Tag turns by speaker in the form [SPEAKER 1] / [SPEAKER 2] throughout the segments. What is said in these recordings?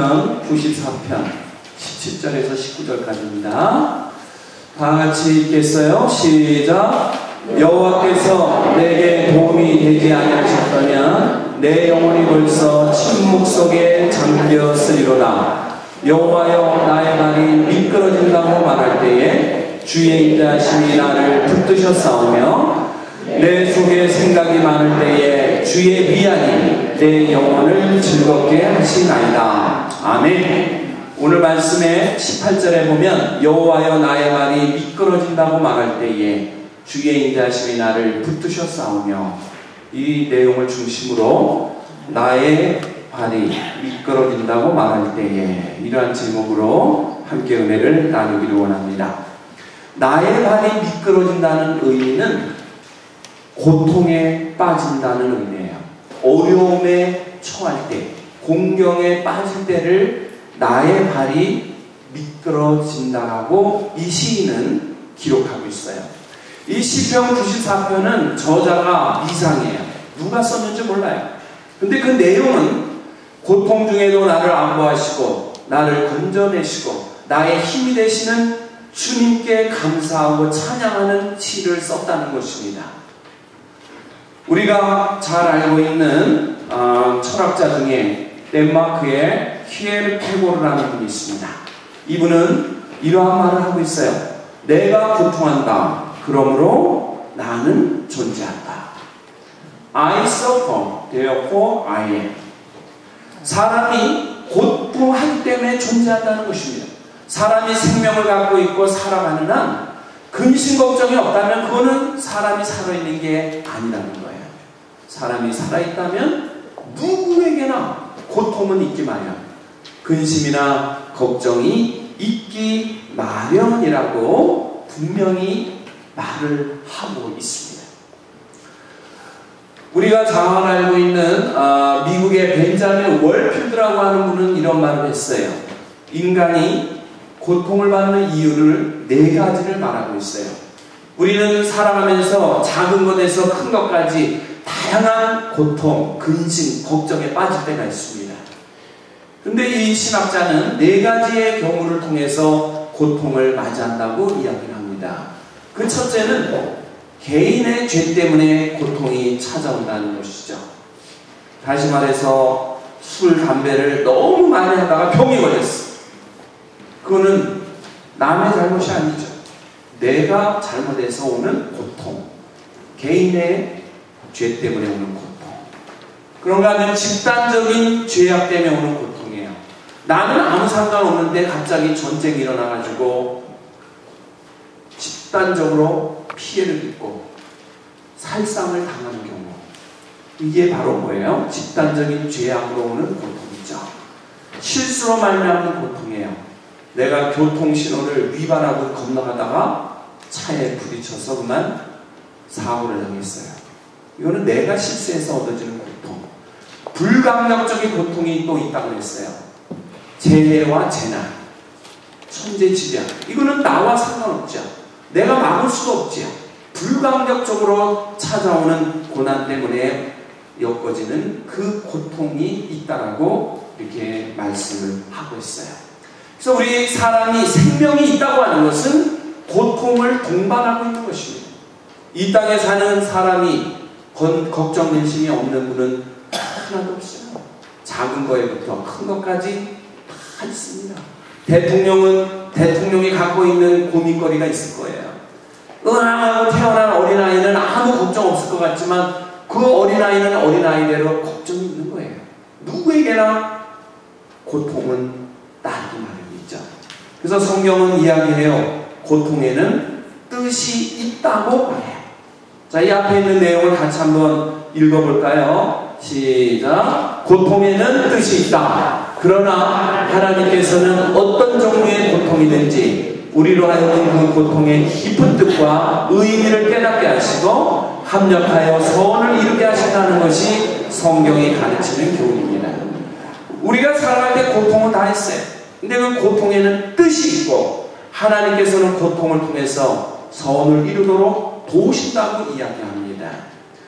[SPEAKER 1] 94편 17절에서 19절까지입니다. 다 같이 읽겠어요. 시작. 여호와께서 내게 도움이 되지 아니하셨다면 내 영혼이 벌써 침묵 속에 잠겼으리로다. 여호와여, 나의 말이 미끄러진다고 말할 때에 주의 인자하심이 나를 붙드셨사오며 내 속에 생각이 많을 때에 주의 미안이 내 영혼을 즐겁게 하시나이다. 아멘. 오늘 말씀의 18절에 보면 여호와여, 나의 말이 미끄러진다고 말할 때에 주의 인자하심이 나를 붙드셨사오며, 이 내용을 중심으로 나의 발이 미끄러진다고 말할 때에, 이러한 제목으로 함께 은혜를 나누기를 원합니다. 나의 발이 미끄러진다는 의미는 고통에 빠진다는 의미예요. 어려움에 처할 때, 공경에 빠질 때를 나의 발이 미끄러진다라고 이 시인은 기록하고 있어요. 이 시편 94편은 저자가 이상해요. 누가 썼는지 몰라요. 근데 그 내용은 고통 중에도 나를 안보하시고 나를 건져내시고 나의 힘이 되시는 주님께 감사하고 찬양하는 시를 썼다는 것입니다. 우리가 잘 알고 있는 철학자 중에 덴마크의 키에르케고르라는 분이 있습니다. 이분은 이러한 말을 하고 있어요. 내가 고통한다. 그러므로 나는 존재한다. I suffer, therefore I am. 사람이 고통하기 때문에 존재한다는 것입니다. 사람이 생명을 갖고 있고 살아가는 한 근심 걱정이 없다면 그거는 사람이 살아있는 게 아니라는 거예요. 사람이 살아있다면 누구에게나 고통은 있기 마련, 근심이나 걱정이 있기 마련이라고 분명히 말을 하고 있습니다. 우리가 잘 알고 있는 미국의 벤자민 월필드라고 하는 분은 이런 말을 했어요. 인간이 고통을 받는 이유를 4가지를 말하고 있어요. 우리는 살아가면서 작은 것에서 큰 것까지 다양한 고통, 근심, 걱정에 빠질 때가 있습니다. 그런데 이 신학자는 4가지의 경우를 통해서 고통을 맞이한다고 이야기를 합니다. 그 첫째는 개인의 죄 때문에 고통이 찾아온다는 것이죠. 다시 말해서 술, 담배를 너무 많이 하다가 병이 걸렸어. 그거는 남의 잘못이 아니죠. 내가 잘못해서 오는 고통, 개인의 죄 때문에 오는 고통. 그런가 하면 집단적인 죄악 때문에 오는 고통이에요. 나는 아무 상관없는데 갑자기 전쟁이 일어나가지고 집단적으로 피해를 입고 살상을 당하는 경우, 이게 바로 뭐예요? 집단적인 죄악으로 오는 고통이죠. 실수로 말미암는 고통이에요. 내가 교통신호를 위반하고 건너가다가 차에 부딪혀서 그만 사고를 당했어요. 이거는 내가 실수해서 얻어지는 고통. 불강력적인 고통이 또 있다고 했어요. 재해와 재난, 천재지변. 이거는 나와 상관없죠. 내가 막을 수도 없죠. 불강력적으로 찾아오는 고난 때문에 엮어지는 그 고통이 있다라고 이렇게 말씀을 하고 있어요. 그래서 우리 사람이 생명이 있다고 하는 것은 고통을 동반하고 있는 것입니다. 이 땅에 사는 사람이 걱정, 근심이 없는 분은 하나도 없어요. 작은 거에부터 큰 것까지 다 있습니다. 대통령이 갖고 있는 고민거리가 있을 거예요. 은하하고 태어난 어린아이는 아무 걱정 없을 것 같지만 그 어린아이는 어린아이대로 걱정이 있는 거예요. 누구에게나 고통은 따르기 마련이죠. 그래서 성경은 이야기해요. 고통에는 뜻이 있다고 해요. 자, 이 앞에 있는 내용을 같이 한번 읽어볼까요? 시작. 고통에는 뜻이 있다. 그러나 하나님께서는 어떤 종류의 고통이든지 우리로 하여금 그 고통의 깊은 뜻과 의미를 깨닫게 하시고 합력하여 선을 이루게 하신다는 것이 성경이 가르치는 교훈입니다. 우리가 살아갈 때 고통은 다 있어요. 근데 그 고통에는 뜻이 있고 하나님께서는 고통을 통해서 선을 이루도록 도우신다고 이야기합니다.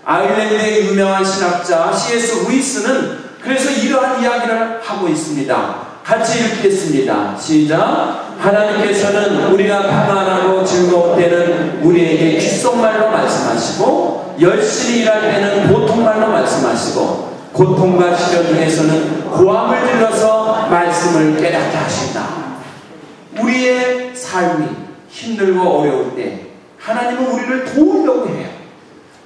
[SPEAKER 1] 아일랜드의 유명한 신학자 C.S. 루이스는 그래서 이러한 이야기를 하고 있습니다. 같이 읽겠습니다. 시작. 하나님께서는 우리가 평안하고 즐거울 때는 우리에게 귓속말로 말씀하시고 열심히 일할 때는 보통말로 말씀하시고 고통과 시련 중에서는 고함을 질러서 말씀을 깨닫게 하신다. 우리의 삶이 힘들고 어려울 때 하나님은 우리를 도우려고 해요.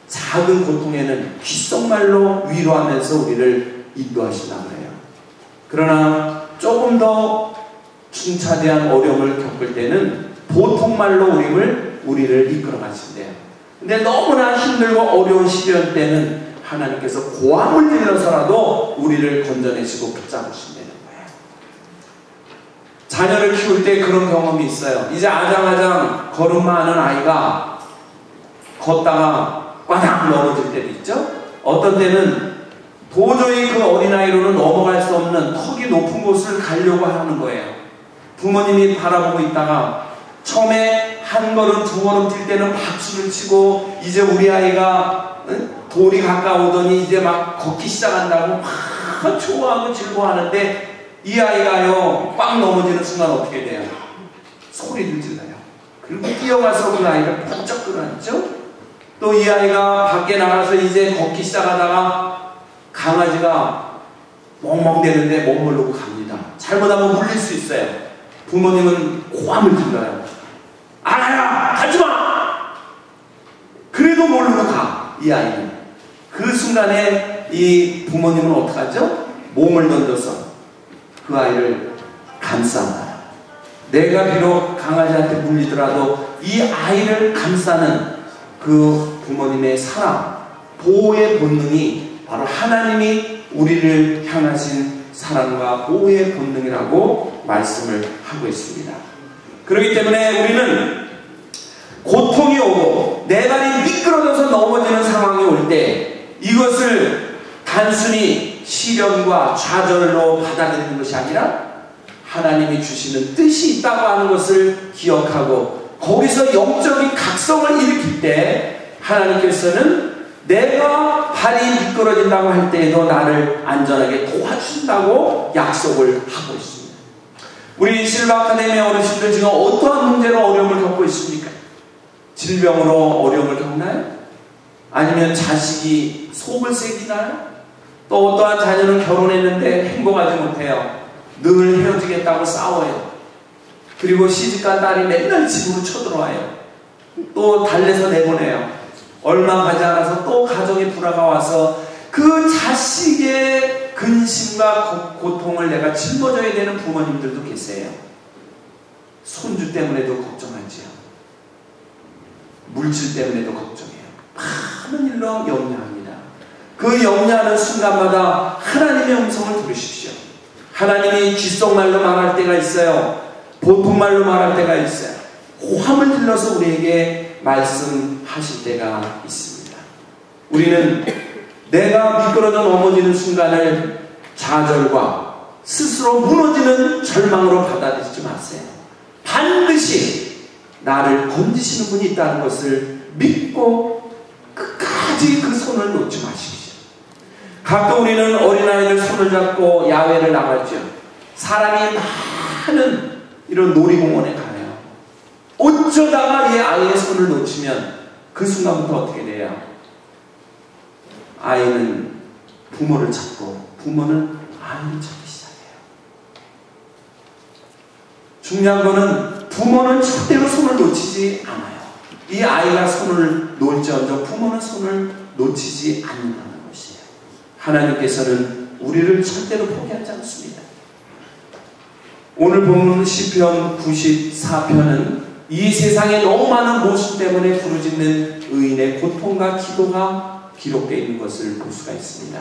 [SPEAKER 1] 작은 고통에는 귓속말로 위로하면서 우리를 인도하시려고 해요. 그러나 조금 더 중차대한 어려움을 겪을 때는 보통말로 우리를 이끌어 가신대요. 근데 너무나 힘들고 어려운 시련 때는 하나님께서 고함을 질러서라도 우리를 건져내시고 붙잡으신다는 거예요. 자녀를 키울 때 그런 경험이 있어요. 이제 아장아장 걸음만 하는 아이가 걷다가 꽈당 넘어질 때도 있죠. 어떤 때는 도저히 그 어린아이로는 넘어갈 수 없는 턱이 높은 곳을 가려고 하는 거예요. 부모님이 바라보고 있다가 처음에 한 걸음 두 걸음 뛸 때는 박수를 치고 이제 우리 아이가 돌이 가까우더니 이제 막 걷기 시작한다고 막 좋아하고 즐거워하는데 이 아이가요 꽉 넘어지는 순간 어떻게 돼요? 소리를 질러요. 그리고 뛰어가서 그 아이를 번쩍 끌어안죠. 또 이 아이가 밖에 나가서 이제 걷기 시작하다가 강아지가 멍멍대는데 못 모르고 갑니다. 잘못하면 물릴 수 있어요. 부모님은 고함을 질러요. 아야 가지마! 그래도 모르고 가. 이 아이는 그 순간에 이 부모님은 어떡하죠? 몸을 던져서 그 아이를 감싸요. 내가 비록 강아지한테 물리더라도 이 아이를 감싸는 그 부모님의 사랑, 보호의 본능이 바로 하나님이 우리를 향하신 사랑과 보호의 본능이라고 말씀을 하고 있습니다. 그렇기 때문에 우리는 고통이 오고 내 발이 미끄러져서 넘어지는 상황이 올 때 이것을 단순히 시련과 좌절로 받아들이는 것이 아니라 하나님이 주시는 뜻이 있다고 하는 것을 기억하고 거기서 영적인 각성을 일으킬 때 하나님께서는 내가 발이 미끄러진다고 할 때에도 나를 안전하게 도와준다고 약속을 하고 있습니다. 우리 실바 아카데미 어르신들 지금 어떠한 문제로 어려움을 겪고 있습니까? 질병으로 어려움을 겪나요? 아니면 자식이 속을 새기나요? 또 어떠한 자녀는 결혼했는데 행복하지 못해요. 늘 헤어지겠다고 싸워요. 그리고 시집간 딸이 맨날 집으로 쳐들어와요. 또 달래서 내보내요. 얼마 가지 않아서 또 가정의 불화가 와서 그 자식의 근심과 고통을 내가 짊어져야 되는 부모님들도 계세요. 손주 때문에도 걱정하지요. 물질 때문에도 걱정해요. 많은 일로 염려합니다. 그 염려하는 순간마다 하나님의 음성을 들으십시오. 하나님이 귓속말로 말할 때가 있어요. 보통말로 말할 때가 있어요. 고함을 들러서 우리에게 말씀하실 때가 있습니다. 우리는 내가 미끄러져 넘어지는 순간을 좌절과 스스로 무너지는 절망으로 받아들이지 마세요. 반드시 나를 건지시는 분이 있다는 것을 믿고 끝까지 그 손을 놓지 마십시오. 가끔 우리는 어린아이들 손을 잡고 야외를 나가죠. 사람이 많은 이런 놀이공원에 가요. 어쩌다가 이 아이의 손을 놓치면 그 순간부터 어떻게 돼요? 아이는 부모를 찾고 부모는 아이를 찾기 시작해요. 중요한 거는 부모는 절대로 손을 놓치지 않아요. 이 아이가 손을 놓을지언정 부모는 손을 놓치지 않는다는 것이에요. 하나님께서는 우리를 절대로 포기하지 않습니다. 오늘 본문 시편 94편은 이 세상에 너무 많은 모습 때문에 부르짖는 의인의 고통과 기도가 기록되어 있는 것을 볼 수가 있습니다.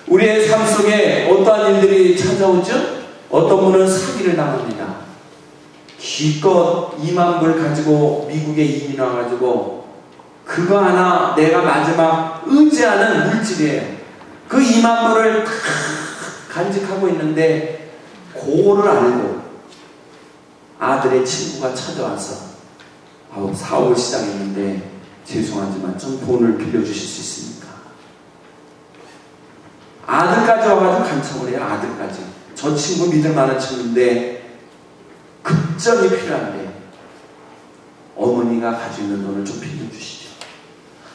[SPEAKER 1] 우리의 삶 속에 어떠한 일들이 찾아오죠? 어떤 분은 사기를 당합니다. 기껏 2만 불 가지고 미국에 이민 와가지고 그거 하나 내가 마지막 의지하는 물질이에요. 그 2만 불을 다 간직하고 있는데 그거를 알고 아들의 친구가 찾아와서 사업을 시작했는데 죄송하지만 좀 돈을 빌려주실 수 있습니까? 아들까지 와가지고 간청을 해요. 아들까지. 저 친구 믿을 만한 친구인데 급전이 필요한데 어머니가 가지고 있는 돈을 좀 빌려주시죠.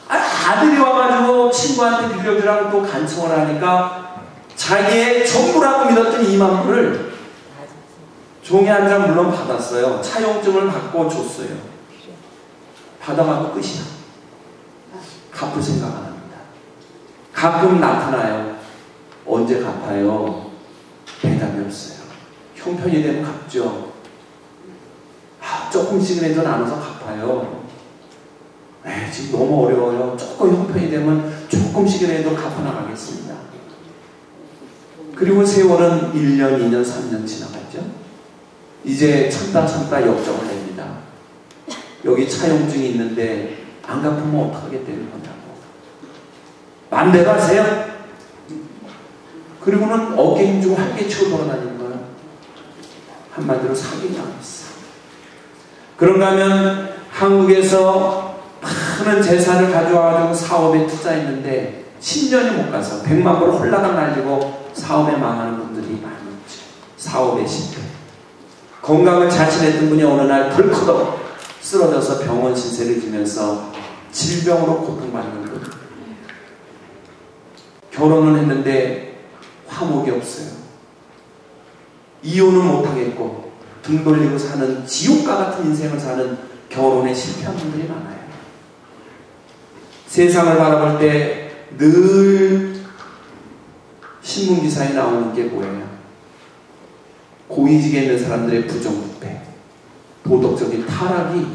[SPEAKER 1] 아들이 와가지고 친구한테 빌려주라고 또 간청을 하니까 자기의 전부라고 믿었던 2만 불을 종이 한 장 물론 받았어요. 차용증을 받고 줬어요. 받아가고 끝이야. 갚을 생각 안 합니다. 가끔 나타나요. 언제 갚아요? 대답이 없어요. 형편이 되면 갚죠. 조금씩이라도 나눠서 갚아요. 지금 너무 어려워요. 조금 형편이 되면 조금씩이라도 갚아나가겠습니다. 그리고 세월은 1년, 2년, 3년 지나갔죠. 이제 참다 역정을 냅니다. 여기 차용증이 있는데 안 갚으면 어떻게 되는 거냐고. 맘대로 하세요. 그리고는 어깨 힘주고 할게 치고 돌아다니는 거예요. 한마디로 사기당했어. 그런가 하면 한국에서 많은 재산을 가져와가지고 사업에 투자했는데 10년이 못 가서 100만 불 홀라당 날리고 사업에 망하는 분들이 많이 있죠. 사업에 실패. 건강을 자신했던 분이 어느 날 덜커덕 쓰러져서 병원 신세를 지면서 질병으로 고통받는 분. 결혼을 했는데 화목이 없어요. 이혼은 못하겠고 등 돌리고 사는 지옥과 같은 인생을 사는 결혼에 실패한 분들이 많아요. 세상을 바라볼 때 늘 신문기사에 나오는 게 뭐예요? 고위직에 있는 사람들의 부정부패, 도덕적인 타락이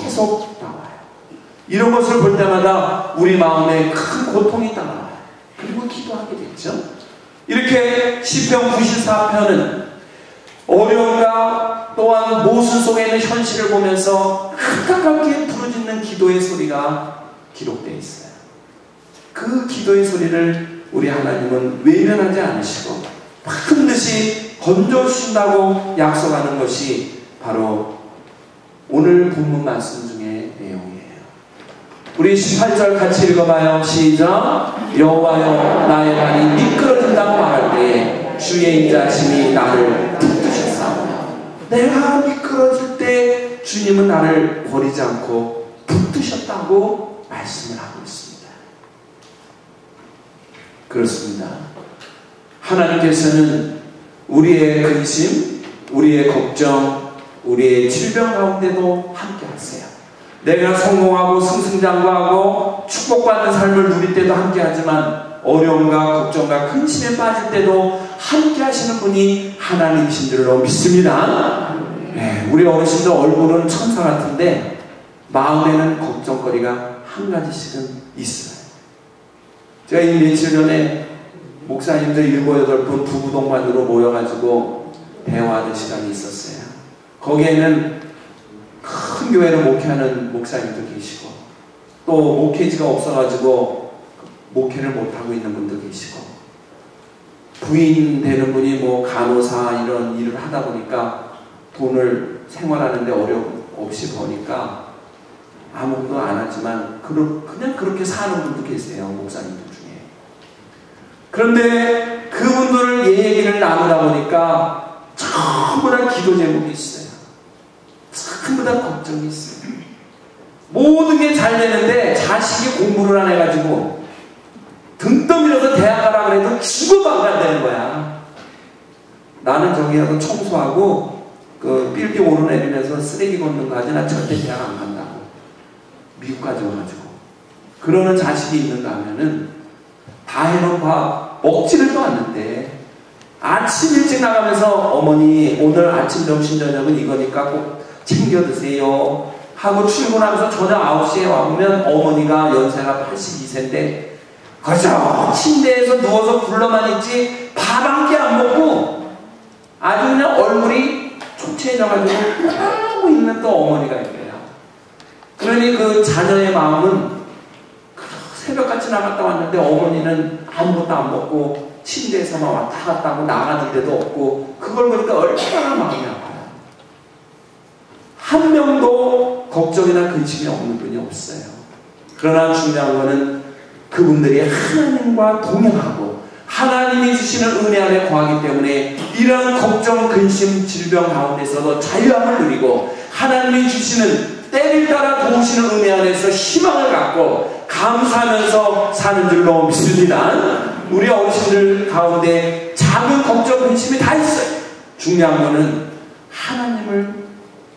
[SPEAKER 1] 계속 나와요. 이런 것을 볼 때마다 우리 마음에 큰 고통이 따라와요. 그리고 기도하게 됐죠. 이렇게 시편 94편은 어려움과 또한 모순 속에 있는 현실을 보면서 가깝게 부르짖는 기도의 소리가 기록되어 있어요. 그 기도의 소리를 우리 하나님은 외면하지 않으시고 반드시 건져주신다고 약속하는 것이 바로 오늘 본문 말씀 중의 내용이에요. 우리 18절 같이 읽어봐요. 시작. 여호와여 나의 발이 미끄러진다고 말할 때에 주의 인자심이 나를 붙드셨사오며. 내가 미끄러질 때 주님은 나를 버리지 않고 붙드셨다고 말씀을 하고 있습니다. 그렇습니다. 하나님께서는 우리의 근심, 우리의 걱정, 우리의 질병 가운데도 함께 하세요. 내가 성공하고 승승장구하고 축복받는 삶을 누릴 때도 함께 하지만 어려움과 걱정과 근심에 빠질 때도 함께 하시는 분이 하나님이신 줄로 믿습니다. 네, 우리 어르신들 얼굴은 천사 같은데 마음에는 걱정거리가 한 가지씩은 있어요. 제가 이 며칠 전에 목사님들 7, 8분 부부 동반으로 모여가지고 대화하는 시간이 있었어요. 거기에는 큰 교회를 목회하는 목사님도 계시고 또 목회지가 없어가지고 목회를 못하고 있는 분도 계시고 부인 되는 분이 뭐 간호사 이런 일을 하다 보니까 돈을 생활하는데 어려움 없이 버니까 아무것도 안 하지만 그냥 그렇게 사는 분도 계세요. 목사님들 중에. 그런데 그분들 얘기를 나누다 보니까 전부 다 기도 제목이 있어요. 전부 다 걱정이 있어요. 모든 게 잘 되는데 자식이 공부를 안 해가지고 등 떠밀어서 대학 가라 그래도 죽어도 안 되는 거야. 나는 저기 가서 청소하고 그 빌딩 오르내리면서 쓰레기 걷는 거 하지 나 절대 대학 안 간다고. 미국까지 와가지고. 그러는 자식이 있는가 하면은 다 해놓은 밥 먹지를 또 않는데 아침 일찍 나가면서 어머니 오늘 아침 점심 저녁은 이거니까 꼭 챙겨 드세요 하고 출근하면서 저녁 9시에 와보면 어머니가 연세가 82세인데 그저 침대에서 누워서 굴러만 있지 밥 한 끼 안 먹고 아주 그냥 얼굴이 초췌해져가지고 하고 있는 또 어머니가 있대요. 그러니 그 자녀의 마음은 새벽같이 나갔다 왔는데 어머니는 아무것도 안 먹고 침대에서만 왔다 갔다 하고 나가는 데도 없고 그걸 보니까 얼마나 마음이 아파요. 한 명도 걱정이나 근심이 없는 분이 없어요. 그러나 중요한 거는 그분들이 하나님과 동행하고 하나님이 주시는 은혜 안에 거하기 때문에 이러한 걱정, 근심, 질병 가운데서도 자유함을 누리고 하나님이 주시는 때를 따라 도우시는 은혜 안에서 희망을 갖고 감사하면서 사는 줄로 믿습니다. 우리 어르신들 가운데 작은 걱정, 근심이 다 있어요. 중요한 거는 하나님을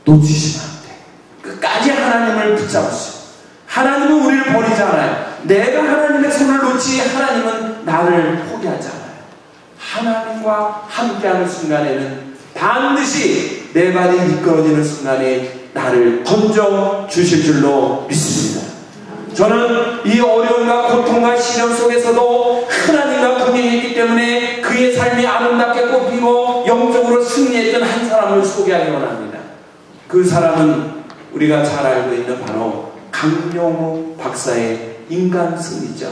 [SPEAKER 1] 놓치시면 안 돼. 끝까지 하나님을 붙잡으시오. 하나님은 우리를 버리지 않아요. 내가 하나님의 손을 놓지 하나님은 나를 포기하지 않아요. 하나님과 함께하는 순간에는 반드시 내 발이 미끄러지는 순간에 나를 건져 주실 줄로 믿습니다. 저는 이 어려움과 고통과 시련 속에서도 하나님과 동행했기 때문에 그의 삶이 아름답게 꽃피고 영적으로 승리했던 한 사람을 소개하기 원합니다. 그 사람은 우리가 잘 알고 있는 바로 강용우 박사의 인간 승리죠.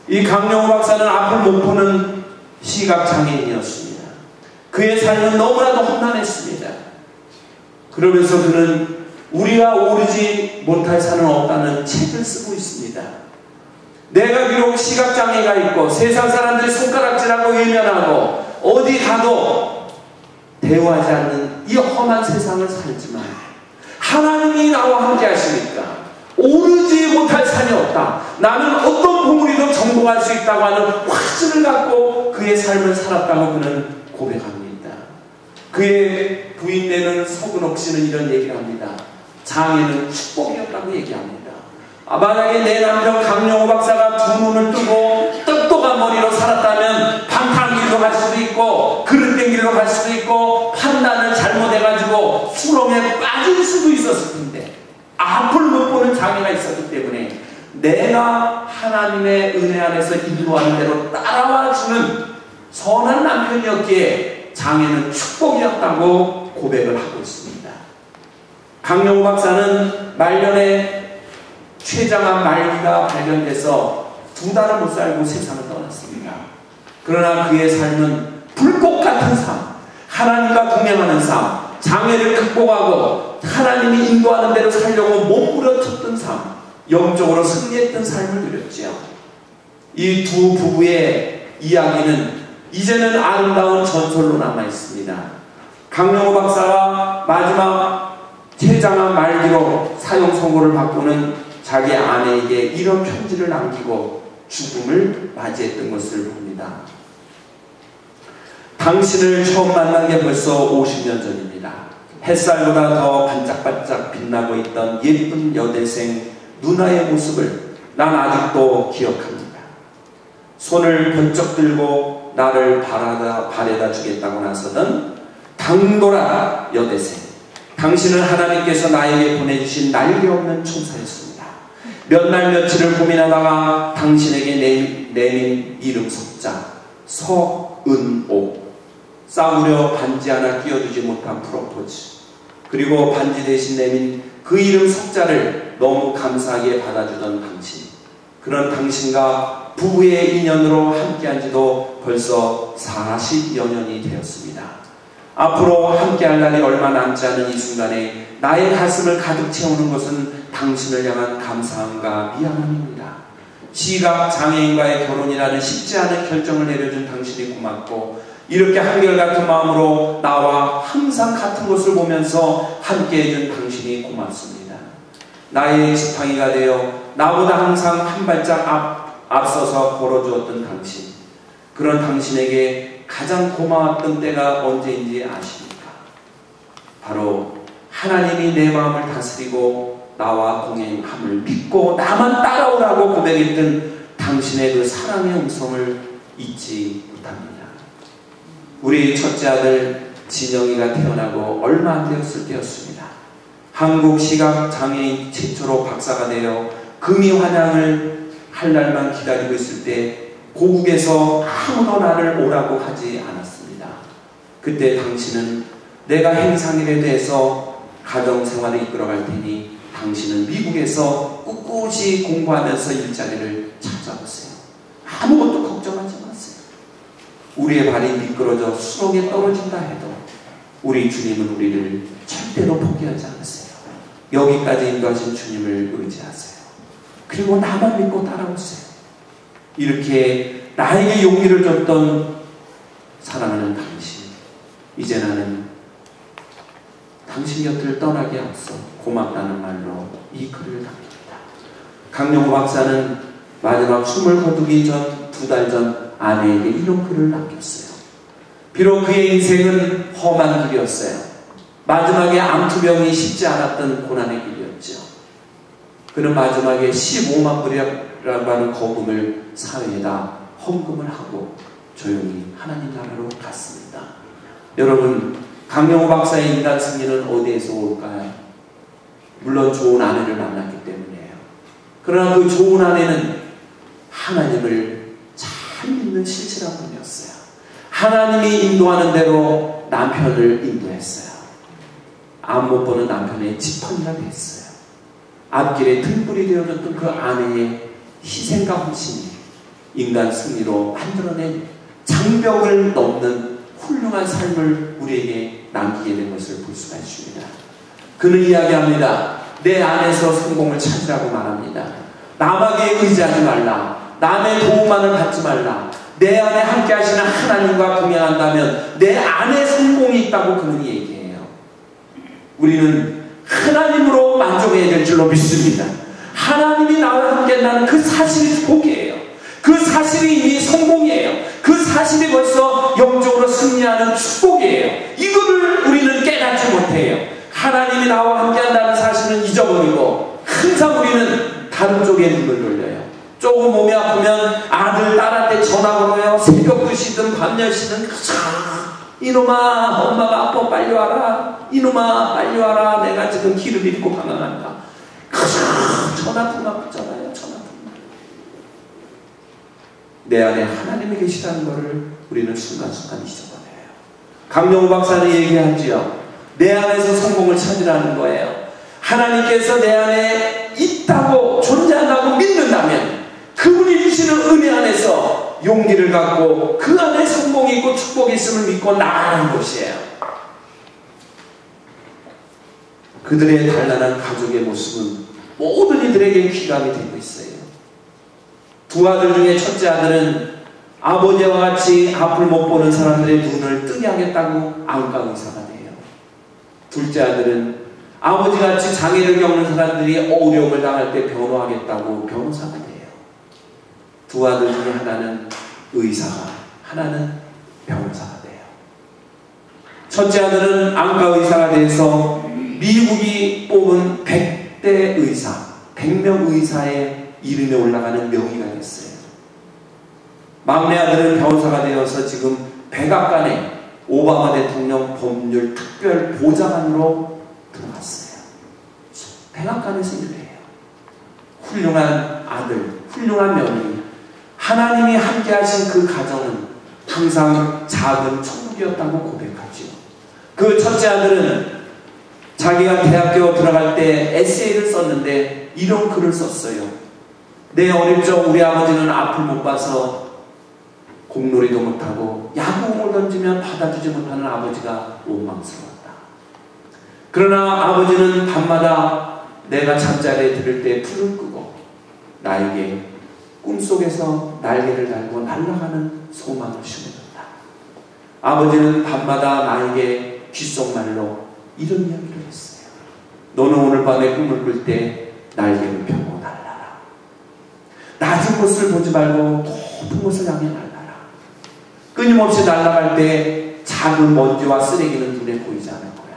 [SPEAKER 1] 이 강용우 박사는 앞을 못 보는 시각장애인이었습니다. 그의 삶은 너무나도 험난했습니다. 그러면서 그는 우리가 오르지 못할 산은 없다는 책을 쓰고 있습니다. 내가 비록 시각장애가 있고 세상 사람들이 손가락질하고 외면하고 어디 가도 대우하지 않는 이 험한 세상을 살지만 하나님이 나와 함께 하시니까 오르지 못할 산이 없다. 나는 어떤 보물이도 정복할 수 있다고 하는 확신을 갖고 그의 삶을 살았다고 그는 고백합니다. 그의 부인되는 서근옥 씨는 이런 얘기를 합니다. 장애는 축복이었다고 얘기합니다. 만약에 내 남편 강용우 박사가 두 눈을 뜨고 똑똑한 머리로 살았다면 방탕길로 갈 수도 있고 그릇된 길로 갈 수도 있고 판단을 잘못해가지고 수렁에 빠질 수도 있었을 텐데 앞을 못 보는 장애가 있었기 때문에 내가 하나님의 은혜 안에서 인도하는 대로 따라와주는 선한 남편이었기에 장애는 축복이었다고 고백을 하고 있습니다. 강용우 박사는 말년에 췌장암 말기가 발견돼서 2달을 못 살고 세상을 떠났습니다. 그러나 그의 삶은 불꽃 같은 삶, 하나님과 동행하는 삶, 장애를 극복하고 하나님이 인도하는 대로 살려고 몸부려쳤던 삶, 영적으로 승리했던 삶을 누렸지요. 이 두 부부의 이야기는 이제는 아름다운 전설로 남아있습니다. 강용우 박사가 마지막 췌장암 말기로 사형 선고를 받고는 자기 아내에게 이런 편지를 남기고 죽음을 맞이했던 것을 봅니다. 당신을 처음 만난 게 벌써 50년 전입니다. 햇살보다 더 반짝반짝 빛나고 있던 예쁜 여대생 누나의 모습을 난 아직도 기억합니다. 손을 번쩍 들고 나를 바래다 주겠다고 나서던 당돌한 여대생. 당신은 하나님께서 나에게 보내주신 날개 없는 천사였습니다. 몇 날 며칠을 고민하다가 당신에게 내민 이름 석자 서은옥, 싸우려 반지 하나 끼워주지 못한 프로포즈, 그리고 반지 대신 내민 그 이름 석자를 너무 감사하게 받아주던 당신, 그런 당신과 부부의 인연으로 함께한 지도 벌써 40여 년이 되었습니다. 앞으로 함께할 날이 얼마 남지 않은 이 순간에 나의 가슴을 가득 채우는 것은 당신을 향한 감사함과 미안함입니다. 시각장애인과의 결혼이라는 쉽지 않은 결정을 내려준 당신이 고맙고, 이렇게 한결같은 마음으로 나와 항상 같은 것을 보면서 함께해준 당신이 고맙습니다. 나의 지팡이가 되어 나보다 항상 한 발짝 앞서서 걸어주었던 당신, 그런 당신에게 가장 고마웠던 때가 언제인지 아십니까? 바로 하나님이 내 마음을 다스리고 나와 동행함을 믿고 나만 따라오라고 고백했던 당신의 그 사랑의 음성을 잊지 못합니다. 우리 첫째 아들 진영이가 태어나고 얼마 안 되었을 때였습니다. 한국 시각장애인 최초로 박사가 되어 금이 환영을 할 날만 기다리고 있을 때 고국에서 아무도 나를 오라고 하지 않았습니다. 그때 당신은 내가 행상일에 대해서 가정생활을 이끌어갈 테니 당신은 미국에서 꿋꿋이 공부하면서 일자리를 찾아보세요. 아무것도 걱정하지 마세요. 우리의 발이 미끄러져 수렁에 떨어진다 해도 우리 주님은 우리를 절대로 포기하지 않으세요. 여기까지 인도하신 주님을 의지하세요. 그리고 나만 믿고 따라오세요. 이렇게 나에게 용기를 줬던 사랑하는 당신, 이제 나는 당신 곁을 떠나기 앞서 고맙다는 말로 이 글을 남깁니다. 강영호 박사는 마지막 숨을 거두기 전 2달 전 아내에게 이런 글을 남겼어요. 비록 그의 인생은 험한 길이었어요. 마지막에 암투병이 쉽지 않았던 고난의 길이었죠. 그는 마지막에 15만 불이라고 하는 거금을 사회에다 헌금을 하고 조용히 하나님 나라로 갔습니다. 여러분, 강영호 박사의 인간 승리는 어디에서 올까요? 물론 좋은 아내를 만났기 때문이에요. 그러나 그 좋은 아내는 하나님을 잘 믿는 실실한 분이었어요. 하나님이 인도하는 대로 남편을 인도했어요. 앞 못 보는 남편의 지팡이가 됐어요. 앞길에 등불이 되어줬던 그 아내의 희생과 헌신이 인간 승리로 만들어낸 장벽을 넘는 훌륭한 삶을 우리에게 남기게 된 것을 볼 수가 있습니다. 그는 이야기합니다. 내 안에서 성공을 찾으라고 말합니다. 남에게 의지하지 말라. 남의 도움만을 받지 말라. 내 안에 함께 하시는 하나님과 동행한다면 내 안에 성공이 있다고 그는 얘기해요. 우리는 하나님으로 만족해야 될 줄로 믿습니다. 하나님이 나와 함께 한다는 그 사실이 축복이에요. 그 사실이 이미 성공이에요. 그 사실이 벌써 영적으로 승리하는 축복이에요. 이거를 우리는 깨닫지 못해요. 하나님이 나와 함께 한다는 사실은 잊어버리고 항상 우리는 다른 쪽에 눈을 돌려요. 조금 몸이 아프면 아들, 딸한테 전화 걸어요. 새벽 2시든 밤 10시든 이놈아, 엄마가 아파 빨리 와라. 이놈아 빨리 와라. 내가 지금 길을 잃고 방황한다. 전화통화 붙잖아요. 전화통화. 내 안에 하나님이 계시다는 것을 우리는 순간순간 잊어버려요. 강영호 박사는 얘기하지요. 내 안에서 성공을 찾으라는 거예요. 하나님께서 내 안에 있다고 존재한다고 믿는다면 그분이 주시는 은혜 안에서 용기를 갖고 그 안에 성공이 있고 축복이 있음을 믿고 나아가는 것이에요. 그들의 단란한 가족의 모습은 모든 이들에게 귀감이 되고 있어요. 두 아들 중에 첫째 아들은 아버지와 같이 앞을 못 보는 사람들의 눈을 뜨게 하겠다고 안과 의사가 돼요. 둘째 아들은 아버지같이 장애를 겪는 사람들이 어려움을 당할 때 변호하겠다고 변호사가 돼요. 두 아들 중에 하나는 의사가, 하나는 변호사가 돼요. 첫째 아들은 안과 의사가 돼서 미국이 뽑은 100대 의사, 100명 의사의 이름에 올라가는 명의가 됐어요. 막내 아들은 변호사가 되어서 지금 백악관에 오바마 대통령 법률 특별 보좌관으로 들어갔어요. 백악관에서 일해요. 훌륭한 아들, 훌륭한 며느리. 하나님이 함께 하신 그 가정은 항상 작은 천국이었다고 고백하죠. 그 첫째 아들은 자기가 대학교 들어갈 때 에세이를 썼는데 이런 글을 썼어요. 내 어릴 적 우리 아버지는 앞을 못 봐서 공놀이도 못하고 야구공을 던지면 받아주지 못하는 아버지가 원망스러웠다. 그러나 아버지는 밤마다 내가 잠자리에 들을 때 불을 끄고 나에게 꿈속에서 날개를 달고 날아가는 소망을 심어줬다. 아버지는 밤마다 나에게 귓속말로 이런 이야기를 했어요. 너는 오늘 밤에 꿈을 꿀 때 날개를 펴고 날아라. 낮은 곳을 보지 말고 높은 곳을 향해 날아라. 끊임없이 날아갈 때 작은 먼지와 쓰레기는 눈에 보이지 않을 거야.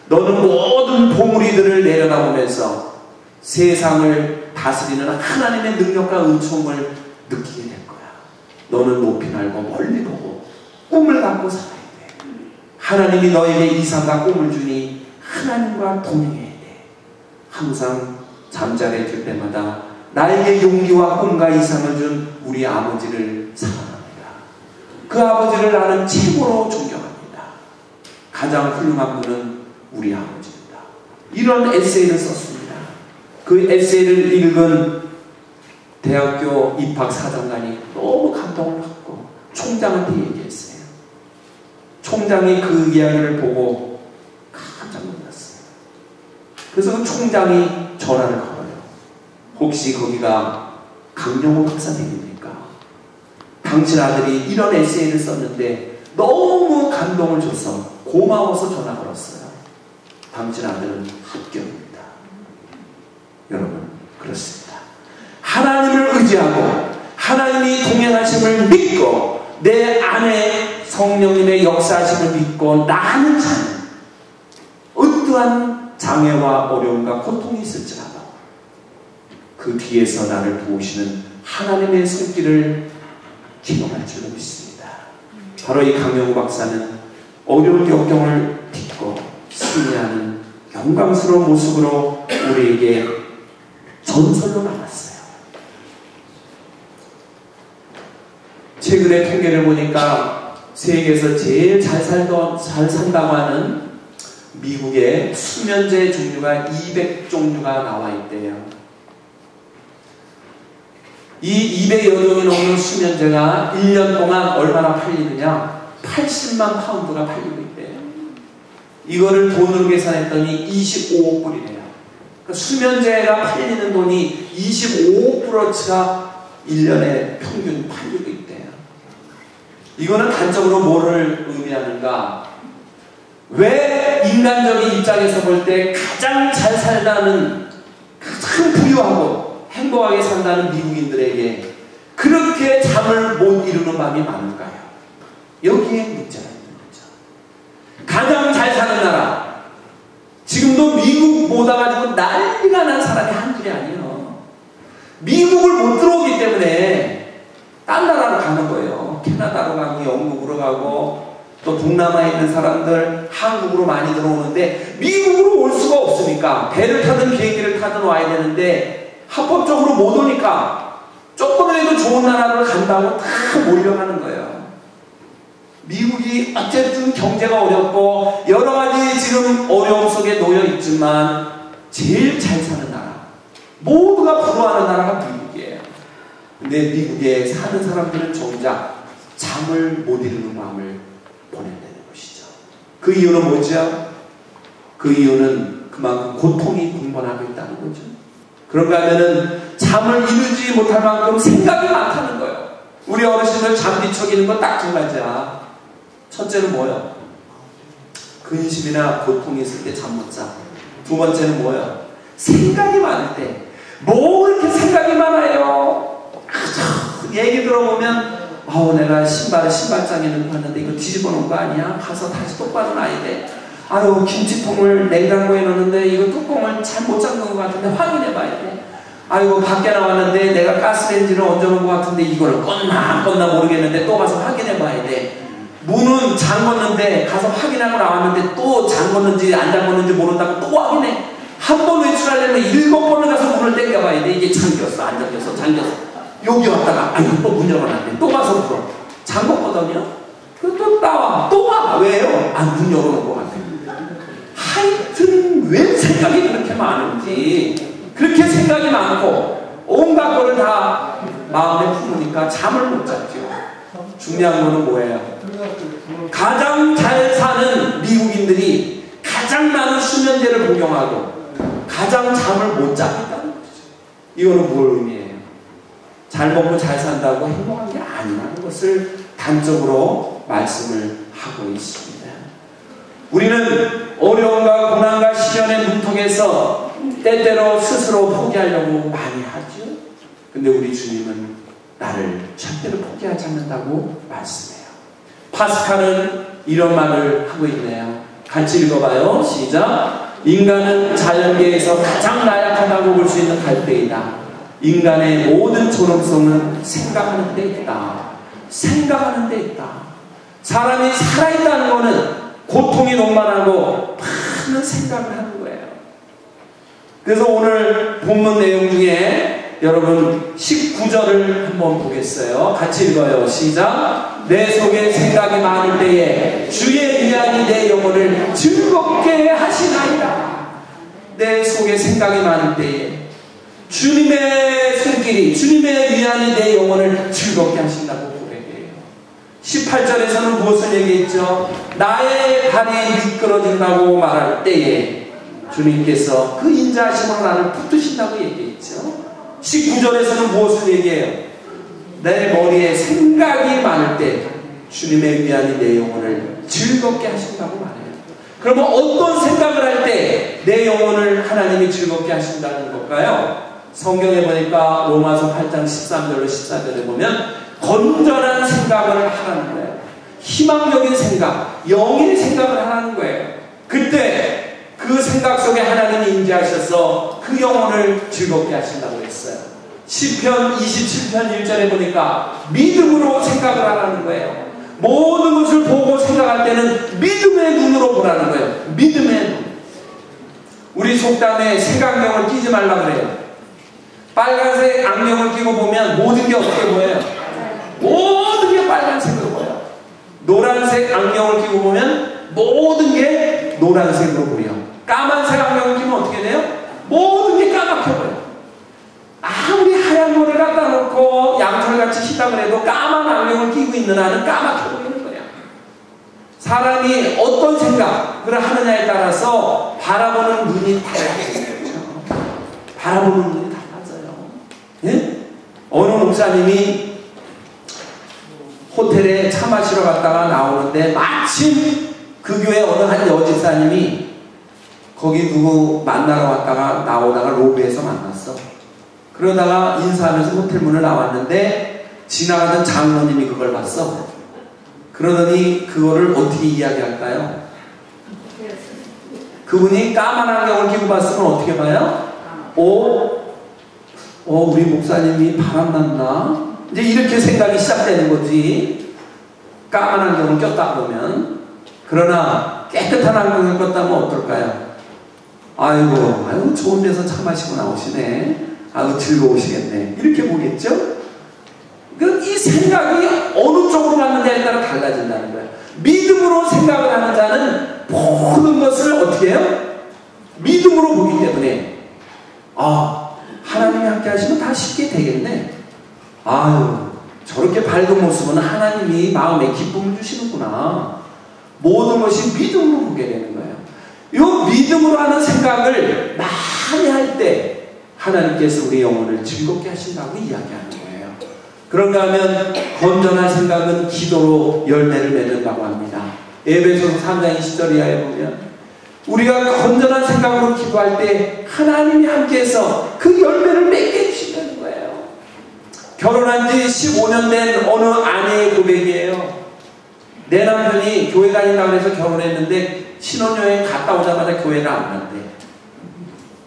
[SPEAKER 1] 너는 모든 보물이들을 내려다보면서 세상을 다스리는 하나님의 능력과 은총을 느끼게 될 거야. 너는 높이 날고 멀리 보고 꿈을 갖고 살아야 돼. 하나님이 너에게 이상과 꿈을 주니 하나님과 동행해야 돼. 항상 잠자리에 들 때마다 나에게 용기와 꿈과 이상을 준 우리 아버지를 사랑합니다. 그 아버지를 나는 최고로 존경합니다. 가장 훌륭한 분은 우리 아버지입니다. 이런 에세이를 썼습니다. 그 에세이를 읽은 대학교 입학 사정관이 너무 감동을 받고 총장한테 얘기했어요. 총장이 그 이야기를 보고 깜짝 놀랐어요. 그래서 그 총장이 전화를 걸어요. 혹시 거기가 강영호 박사님입니까? 당신 아들이 이런 에세이를 썼는데 너무 감동을 줘서 고마워서 전화 걸었어요. 당신 아들은 합격입니다. 여러분, 그렇습니다. 하나님을 의지하고 하나님이 동행하심을 믿고 내 안에 성령님의 역사하심을 믿고 나는 자는 어떠한 장애와 어려움과 고통이 있을지라도 그 뒤에서 나를 도우시는 하나님의 손길을 기억할 줄로 믿습니다. 바로 이 강영우 박사는 어려운 역경을 딛고 승리하는 영광스러운 모습으로 우리에게 전설로 남았어요. 최근에 통계를 보니까 세계에서 제일 잘 산다고 하는 미국의 수면제 종류가 200종류가 나와 있대요. 이 200여 종이 넘는 수면제가 1년 동안 얼마나 팔리느냐? 80만 파운드가 팔리고 있대요. 이거를 돈으로 계산했더니 25억 불이래요. 그러니까 수면제가 팔리는 돈이 25억 불어치가 1년에 평균 팔리고 있대요. 이거는 단적으로 뭐를 의미하는가? 왜 인간적인 입장에서 볼 때 가장 잘 살다는, 가장 부유하고 행복하게 산다는 미국인들에게 그렇게 잠을 못 이루는 마음이 많을까요? 여기에 문제가 있는 거죠. 가장 잘 사는 나라, 지금도 미국 못 와가지고 난리가 난 사람이 한둘이 아니에요. 미국을 못 들어오기 때문에 딴 나라로 가는 거예요. 캐나다로 가고 영국으로 가고 또 동남아에 있는 사람들 한국으로 많이 들어오는데 미국으로 올 수가 없으니까 배를 타든 비행기를 타든 와야 되는데 합법적으로 못 오니까 조금이라도 좋은 나라로 간다고 다 몰려가는 거예요. 미국이 어쨌든 경제가 어렵고 여러 가지 지금 어려움 속에 놓여 있지만 제일 잘 사는 나라, 모두가 부러워하는 나라가 미국이에요. 근데 미국에 사는 사람들은 정작 잠을 못 이루는 마음을 보낸다는 것이죠. 그 이유는 뭐죠? 그 이유는 그만큼 고통이 분번하고 있다는 거죠. 그런가 하면은 잠을 이루지 못할 만큼 생각이 많다는 거예요. 우리 어르신들 잠 뒤척이는 건 딱 두 가지야. 첫째는 뭐예요? 근심이나 고통이 있을 때 잠 못 자. 두 번째는 뭐예요? 생각이 많을 때. 뭐 이렇게 생각이 많아요? 얘기 들어보면 내가 신발장에 넣고 왔는데 이거 뒤집어 놓은 거 아니야? 가서 다시 똑바로 놔야 돼. 아유, 김치통을 냉장고에 넣었는데 이거 뚜껑을 잘 못 잠근 것 같은데 확인해 봐야 돼. 아이고, 밖에 나왔는데 내가 가스레인지를 얹어놓은 것 같은데 이걸 껐나 안 껐나 모르겠는데 또 가서 확인해 봐야 돼. 문은 잠궜는데 가서 확인하고 나왔는데 또 잠궜는지 안 잠궜는지 모른다고 또 확인해. 한 번 외출하려면 7번을 가서 문을 땡겨봐야 돼. 이게 잠겼어 안 잠겼어 잠겼어. 여기 왔다가 아이고 또 문 열어놨네. 또 가서 물어. 잠궜거든요. 또 나와. 또 와. 왜요? 문 열어놓은 것 같아. 하여튼 왜 생각이 그렇게 많은지, 그렇게 생각이 많고 온갖 거를 다 마음에 품으니까 잠을 못 잤죠. 중요한 거는 뭐예요? 가장 잘 사는 미국인들이 가장 많은 수면제를 복용하고 가장 잠을 못 자겠다는 거죠. 이거는 뭘 의미해요? 잘 먹고 잘 산다고 행복한 게 아니라는 것을 단적으로 말씀을 하고 있습니다. 우리는 어려움과 고난과 시련의 문턱에서 때때로 스스로 포기하려고 많이 하죠. 근데 우리 주님은 나를 절대로 포기하지 않는다고 말씀해요. 파스칼은 이런 말을 하고 있네요. 같이 읽어봐요. 시작. 인간은 자연계에서 가장 나약하다고 볼 수 있는 갈대이다. 인간의 모든 존엄성은 생각하는 데 있다. 생각하는 데 있다. 사람이 살아있다는 것은 고통이 동반하고 많은 생각을 하는 거예요. 그래서 오늘 본문 내용 중에 여러분 19절을 한번 보겠어요. 같이 읽어요. 시작. 내 속에 생각이 많을 때에 주의 위안이 내 영혼을 즐겁게 하시나이다. 내 속에 생각이 많을 때에 주님의 손길이, 주님의 위안이 내 영혼을 즐겁게 하신다고 고백해요. 18절에서는 무엇을 얘기했죠? 나의 발이 미끄러진다고 말할 때에 주님께서 그 인자하심으로 나를 붙드신다고 얘기했죠. 19절에서는 무엇을 얘기해요? 내 머리에 생각이 많을 때 주님의 위안이 내 영혼을 즐겁게 하신다고 말해요. 그러면 어떤 생각을 할 때 내 영혼을 하나님이 즐겁게 하신다는 걸까요? 성경에 보니까 로마서 8장 13절로 14절에 보면 건전한 생각을 하라는 거예요. 희망적인 생각, 영의 생각을 하라는 거예요. 그때 그 생각 속에 하나님이 임재하셔서 그 영혼을 즐겁게 하신다고 했어요. 시편 27편 1절에 보니까 믿음으로 생각을 하라는 거예요. 모든 것을 보고 생각할 때는 믿음의 눈으로 보라는 거예요. 믿음의 눈. 우리 속담에 색안경을 끼지 말라고 그래요. 빨간색 안경을 끼고 보면 모든 게 어떻게 보여요? 모든 게 빨간색으로 보여요. 노란색 안경을 끼고 보면 모든 게 노란색으로 보여요. 까만색 안경을 끼면 어떻게 돼요? 모든 게 까맣게 보여요. 아무리 하얀 거를 갖다 놓고 양털같이 시다고 해도 까만 안경을 끼고 있는 한은 까맣게 보이는 거예요. 사람이 어떤 생각을 하느냐에 따라서 바라보는 눈이 달라져요. 바라보는 눈이 달라져요. 예? 어느 목사님이 호텔에 차 마시러 갔다가 나오는데 마침 그 교회 어느 한 여집사님이 거기 누구 만나러 갔다가 나오다가 로비에서 만났어. 그러다가 인사하면서 호텔 문을 나왔는데 지나가던 장로님이 그걸 봤어. 그러더니 그거를 어떻게 이야기할까요? 그분이 까만 안경을 끼고 봤으면 어떻게 봐요? 우리 목사님이 바람났나? 이제 이렇게 생각이 시작되는 거지. 까만 안경을 꼈다 보면. 그러나 깨끗한 안경을 꼈다면 어떨까요? 아이고 좋은 데서 차 마시고 나오시네. 즐거우시겠네. 이렇게 보겠죠? 그럼 이 생각이 어느 쪽으로 갔느냐에 따라 달라진다는 거예요. 믿음으로 생각을 하는 자는 모든 것을 어떻게 해요? 믿음으로 보기 때문에 하나님이 함께 하시면 다 쉽게 되겠네. 저렇게 밝은 모습은 하나님이 마음에 기쁨을 주시는구나. 모든 것이 믿음으로 보게 되는 거예요. 이 믿음으로 하는 생각을 많이 할 때 하나님께서 우리 영혼을 즐겁게 하신다고 이야기하는 거예요. 그런가 하면 건전한 생각은 기도로 열매를 맺는다고 합니다. 에베소서 3장 20절 이하에 보면 우리가 건전한 생각으로 기도할 때 하나님이 함께해서 그 열매를 맺게 해주신다는 거예요. 결혼한 지 15년 된 어느 아내의 고백이에요. 내 남편이 교회 다닌다고 해서 결혼했는데 신혼여행 갔다 오자마자 교회를 안 간대.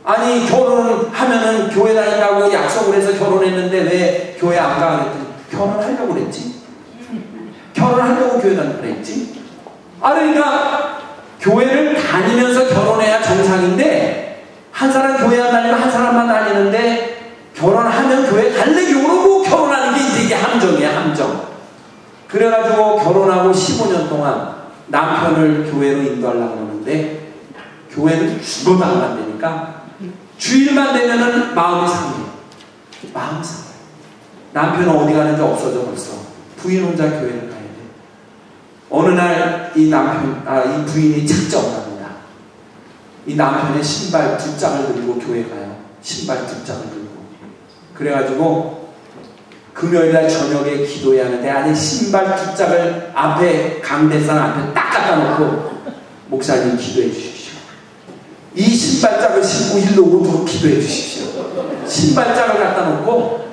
[SPEAKER 1] 아니 결혼하면은 교회 다닌다고 약속을 해서 결혼했는데 왜 교회 안 가? 그랬더니 결혼하려고 그랬지. 결혼하려고 교회 다니고 그랬지. 그러니까 교회를 다니면서 결혼해야 정상인데 한 사람 교회 안 다니면 한 사람만 다니는데 결혼하면 교회 갈래기 오르고 결혼하는 게 이제 이게 함정이야, 함정. 그래가지고 결혼하고 15년 동안 남편을 교회로 인도하려고 하는데 교회는 죽어도 안 간다니까 주일만 되면은 마음이 상해. 마음이 상해. 남편은 어디 가는지 없어져 벌써. 부인 혼자 교회를 가야 돼. 어느 날 이 부인이 착정합니다. 이 남편의 신발 2짝을 들고 교회 가요. 신발 2짝을 들고. 그래가지고 금요일날 저녁에 기도해야 하는데 안에 신발 2짝을 앞에 강대상 앞에 딱 갖다 놓고 목사님 기도해 주십시오. 이 신발짝을 신고 일로 오도록 기도해 주십시오. 신발짝을 갖다 놓고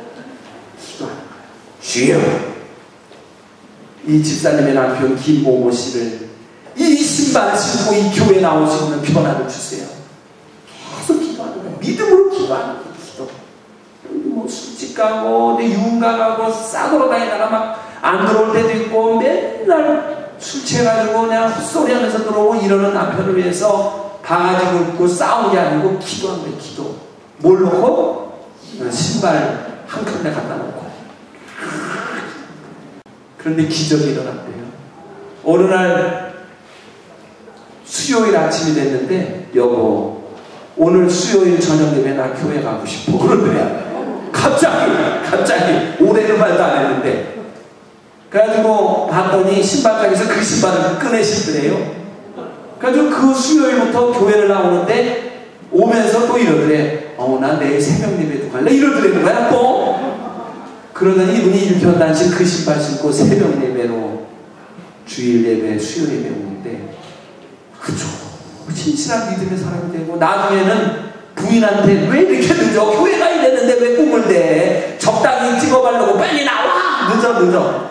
[SPEAKER 1] 기도하는 거예요. 주여, 이 집사님의 남편 김모모 씨를 이 신발을 신고 이 교회에 나올 수 있는 변화를 주세요. 계속 기도하는 거예요. 믿음으로 기도하는 거예요. 기도. 술집 가고 유흥가 가고 싸돌아 다니다가 막 안 들어올 때도 있고 맨날 술 취해가지고 그냥 헛소리 하면서 들어오고 이러는 남편을 위해서 바가지 긁고 싸운 게 아니고 기도한 거예요. 기도. 뭘 놓고? 신발 한 켠에 갖다 놓고. 그런데 기적이 일어났대요. 어느 날 수요일 아침이 됐는데 여보 오늘 수요일 저녁 예배 나 교회 가고 싶어 그러더래요. 갑자기 올해는 말도 안 했는데 그래가지고 봤더니 신발장에서 그 신발을 꺼내시더래요. 그래가지고 그 수요일부터 교회를 나오는데 오면서 또 이러더래. 나 내일 새벽 예배도 갈래? 이러더래는 거야 또. 그러더니 이분이 일편단심 그 신발 신고 새벽 예배로 주일 예배, 수요 예배 오는데 그죠? 신실한 믿음의 사람이 되고 나중에는 부인한테 왜 이렇게 늦어? 교회 가야 되는데 왜 꿈을 대? 적당히 찍어바려고 빨리 나와! 늦어.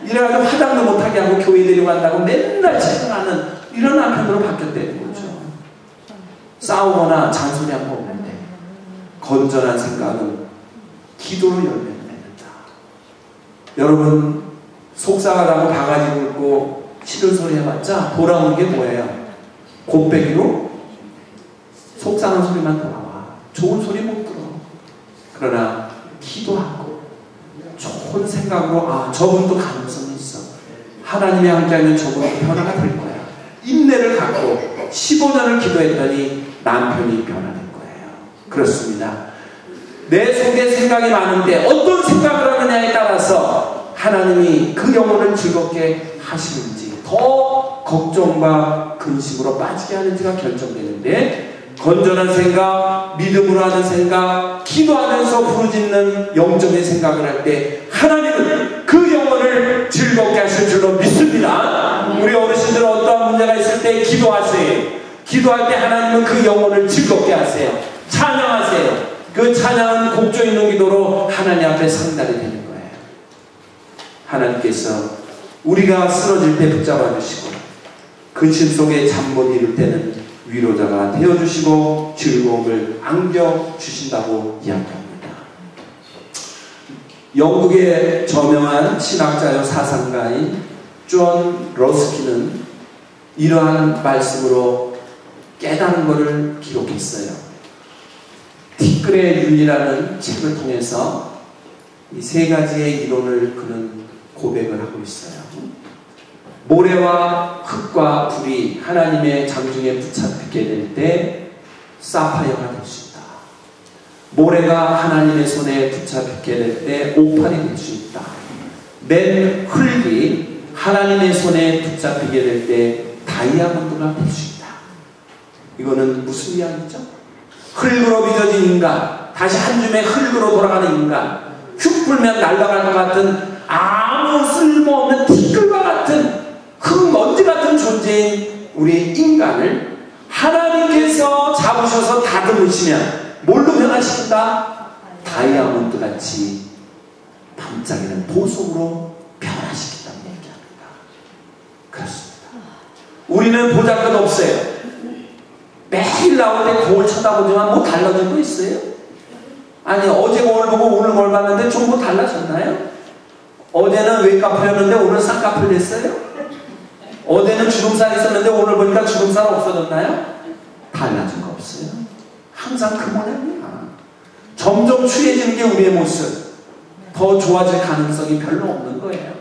[SPEAKER 1] 이래가지고 화장도 못하게 하고 교회 데려간다고 맨날 채팅하는 이런 남편으로 바뀌었다는 거죠. 싸우거나 잔소리한 거 없는데 건전한 생각은 기도로 열매를 맺는다. 여러분 속상하다고 바가지 긁고 싫은 소리 해봤자 돌아오는 게 뭐예요? 곱빼기로 속상한 소리만 돌아와. 좋은 소리 못 들어. 그러나 기도하고 좋은 생각으로 저분도 가능성이 있어. 하나님이 함께하면 저분도 변화가 될 거야. 인내를 갖고 15년을 기도했더니 남편이 변화된 거예요. 그렇습니다. 내 속에 생각이 많은데 어떤 생각을 하느냐에 따라서 하나님이 그 영혼을 즐겁게 하시는지 더 걱정과 근심으로 빠지게 하는지가 결정되는데 건전한 생각, 믿음으로 하는 생각, 기도하면서 부르짖는 영적인 생각을 할 때 하나님은 그 영혼을 즐겁게 하실 줄로 믿습니다. 우리 어르신들은 어떠한 문제가 있을 때 기도하세요. 기도할 때 하나님은 그 영혼을 즐겁게 하세요. 찬양하세요. 그 찬양은 곡조 있는 기도로 하나님 앞에 상달이 되는 거예요. 하나님께서 우리가 쓰러질 때 붙잡아 주시고 근심 속에 잠 못 이룰 때는 위로자가 되어주시고 즐거움을 안겨주신다고 이야기합니다. 영국의 저명한 신학자요 사상가인 존 러스키는 이러한 말씀으로 깨달은 것을 기록했어요. 티끌의 윤리라는 책을 통해서 이 세 가지의 이론을 그는 고백을 하고 있어요. 모래와 흙과 불이 하나님의 장중에 붙잡히게 될 때 사파이어가 될 수 있다. 모래가 하나님의 손에 붙잡히게 될 때 오팔이 될 수 있다. 맨 흙이 하나님의 손에 붙잡히게 될 때 다이아몬드가 될 수 있다. 이거는 무슨 이야기죠? 흙으로 빚어진 인간, 다시 한 줌의 흙으로 돌아가는 인간, 휙 불면 날아갈 것 같은 아무 쓸모없는 티끌과 같은 흙먼지 같은 존재인 우리 인간을 하나님께서 잡으셔서 다듬으시면 뭘로 변화시킨다? 다이아몬드 같이 반짝이는 보석으로 변화시킨다는 얘기합니다. 그렇습니다. 우리는 보잘것없어요. 매일 나올 때 거울 쳐다보지만 뭐 달라진 거 있어요? 아니 어제 거울 보고 오늘 거울 봤는데 좀 뭐 달라졌나요? 어제는 웨이크업이었는데 오늘 쌍꺼풀 됐어요? 어제는 주름살 있었는데 오늘 보니까 주름살 없어졌나요? 달라진 거 없어요. 항상 그 모양이야. 점점 추해지는 게 우리의 모습. 더 좋아질 가능성이 별로 없는 거예요.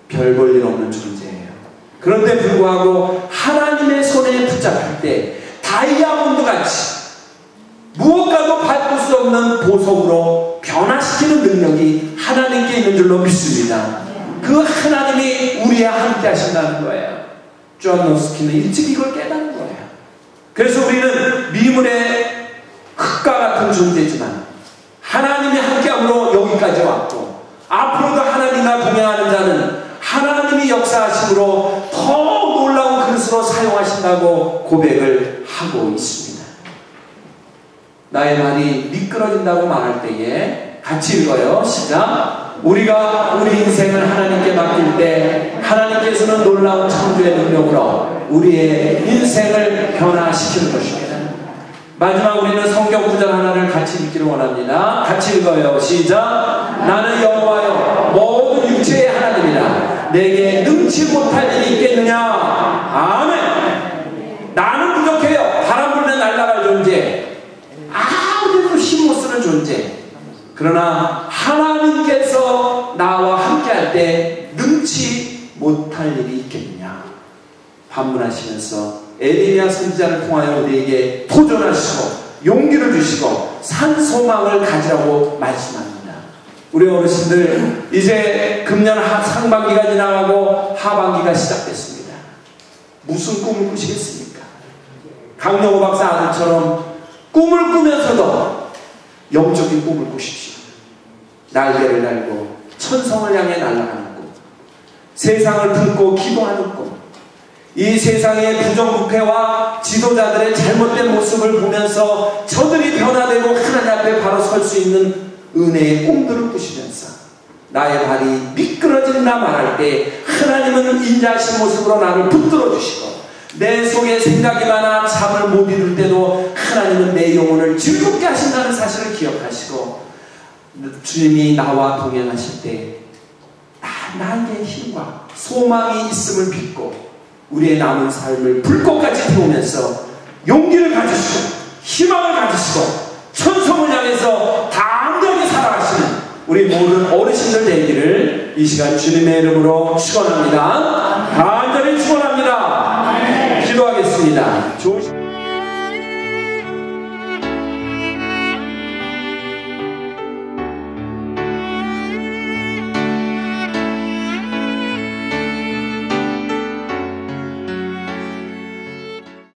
[SPEAKER 1] 별 볼 일 없는 존재예요. 그런데 불구하고 하나님의 손에 붙잡힐 때 다이아몬드 같이 무엇과도 바꿀 수 없는 보석으로 변화시키는 능력이 하나님께 있는 줄로 믿습니다. 그 하나님이 우리와 함께 하신다는 거예요. 존 러스키는 일찍 이걸 깨닫는 거예요. 그래서 우리는 미물의 흙과 같은 존재지만 하나님이 함께함으로 여기까지 왔고 앞으로도 하나님과 동행하는 자는 하나님이 역사하심으로 더 놀라운 그릇으로 사용하신다고 고백을 하고 있습니다. 나의 말이 미끄러진다고 말할 때에 같이 읽어요. 시작. 우리가 우리 인생을 하나님께 맡길 때 하나님께서는 놀라운 창조의 능력으로 우리의 인생을 변화시키는 것입니다. 마지막 우리는 성경 구절 하나를 같이 읽기를 원합니다. 같이 읽어요. 시작. 나는 여호와여 모든 육체의 하나님이라 내게 능치 못할 일이 있겠느냐. 아멘. 나는 부족해요. 바람 불면 날아갈 존재, 아무데도 힘 못 쓰는 존재. 그러나 하나님께서 나와 함께할 때 능치 못할 일이 있겠느냐. 반문하시면서 에레미야 선지자를 통하여 우리에게 도전하시고 용기를 주시고 산 소망을 가지라고 말씀합니다. 우리 어르신들 이제 금년 상반기가 지나가고 하반기가 시작됐습니다. 무슨 꿈을 꾸시겠습니까? 강영호 박사 아들처럼 꿈을 꾸면서도 영적인 꿈을 꾸십시오. 날개를 달고 천성을 향해 날아가는 꿈, 세상을 품고 기도하는 꿈, 이 세상의 부정부패와 지도자들의 잘못된 모습을 보면서 저들이 변화되고 하나님 앞에 바로 설 수 있는 은혜의 꿈들을 꾸시면서 나의 발이 미끄러진다 말할 때 하나님은 인자하신 모습으로 나를 붙들어 주시고, 내 속에 생각이 많아 잠을 못 이룰 때도 하나님은 내 영혼을 즐겁게 하신다는 사실을 기억하시고, 주님이 나와 동행하실 때 나에게 힘과 소망이 있음을 믿고 우리의 남은 삶을 불꽃같이 태우면서 용기를 가지시고 희망을 가지시고 천성을 향해서 담대하게 살아가시는 우리 모든 어르신들 되기를 이 시간 주님의 이름으로 축원합니다. 간절히 축원합니다. 기도하겠습니다. 좋으신